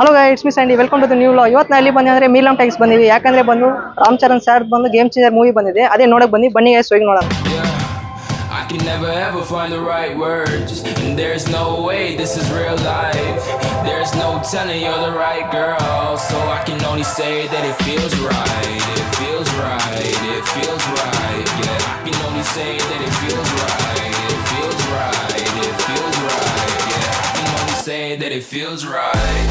Hello guys, it's me Sandy. Welcome to the new vlog. ಇವತ್ತು ಎಲ್ಲಿ ಬಂದೆ ಅಂದರೆ ಮೀಲಂ ಟೈಮ್ಸ್ ಬಂದಿವಿ. ಯಾಕಂದ್ರೆ ಬಂದು ರಾಮ್ ಚರಣ್ ಸರ್ ಬಂದು ಗೇಮ್ ಚೇಂಜರ್ ಮೂವಿ ಬಂದಿದೆ, ಅದೇ ನೋಡಕ್ ಬನ್ನಿ ಗೈಸ್, ಹೋಗಿ ನೋಡೋಣ. I can never ever find the right words, and there's no way this is real life. There's no telling you're the right girl, so I can only say that it feels right. It feels right. It feels right. Yeah, I can only say that it feels right. It feels right. It feels right. Yeah, I can only say that it feels right.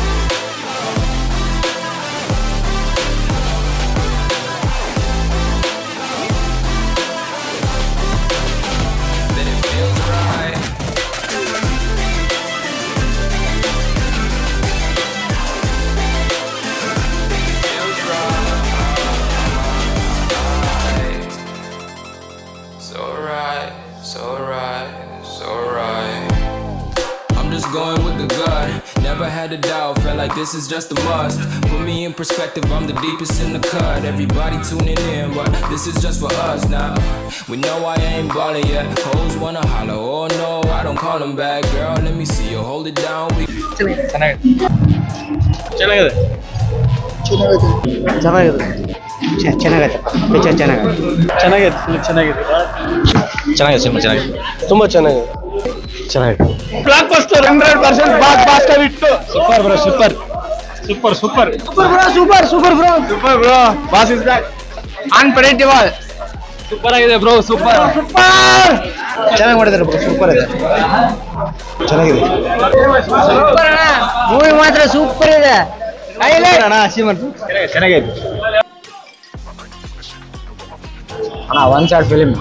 Going with the gut, never had a doubt, felt like this is just a must. Put me in perspective, I'm the deepest in the cut. Everybody tuning in, but this is just for us now. We know I ain't ballin' yet, hoes wanna holler, oh no, I don't call them back. Girl, let me see you hold it down. ತುಂಬಾ ಚೆನ್ನಾಗಿದೆ. Block buster 100% block ಇಟ್ಟು super bro, super bro. Boss is back, unpredictable. Super ಆಗಿದೆ bro, super ಚೆನ್ನಾಗಿ ಮಾಡಿದ್ದಾರೆ bro, super ಇದೆ, ಚೆನ್ನಾಗಿದೆ. Super ಅಣ್ಣ, movie ಮಾತ್ರ ಸೂಪರ್ ಇದೆ. ಅಣ್ಣ ಅಚೀವ್ಮೆಂಟ್ ಚೆನ್ನಾಗಿದೆ ಅಣ್ಣ. ಒನ್ ಸೈಡ್ ಫಿಲಿಮ್,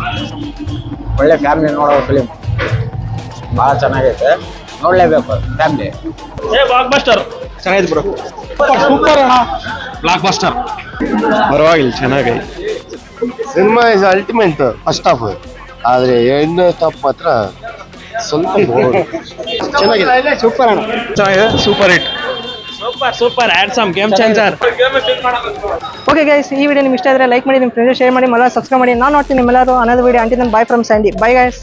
ಒಳ್ಳೆ ಫ್ಯಾಮಿಲಿ ನೋಡೋ ಫಿಲಿಮ್, ಭಾಳ ಚೆನ್ನಾಗೈತೆ, ನೋಡ್ಲೇಬೇಕು ಫ್ಯಾಮಿಲಿ. ಬ್ಲಾಕ್ ಬಸ್ಟರ್ ಚೆನ್ನಾಗಿದೆ ಬ್ರೋ, ಸೂಪರ್ ಅಣ್ಣ. ಬ್ಲಾಕ್ ಬಸ್ಟರ್ ಪರವಾಗಿಲ್ಲ, ಚೆನ್ನಾಗೈತೆ. Cinema is ultimate first half, ಆದರೆ ಎರಡನೇ ಹಾಫ್ ಮಾತ್ರ ಸ್ವಲ್ಪ ಚೆನ್ನಾಗಿದೆ. ಸೂಪರ್ ಅಣ್ಣ, ಚೆನ್ನಾಗಿದೆ, super hit, super handsome game changer. Okay guys, ಈ ವಿಡಿಯೋ ನಿಮ್ಗೆ ಇಷ್ಟ ಆದರೆ ಲೈಕ್ ಮಾಡಿ, ನಿಮ್ಮ ಫ್ರೆಂಡ್ಸ್ ಶೇರ್ ಮಾಡಿ, ಮಲ್ಲ ಸಬ್ಸ್ಕ್ರೈಬ್ ಮಾಡಿ. ನಾನು ನೋಡ್ತೀನಿ ನಿಮ್ಮೆಲ್ಲರೂ ಅನ್ನೋದು video. Until then bye from Sandy. Bye guys.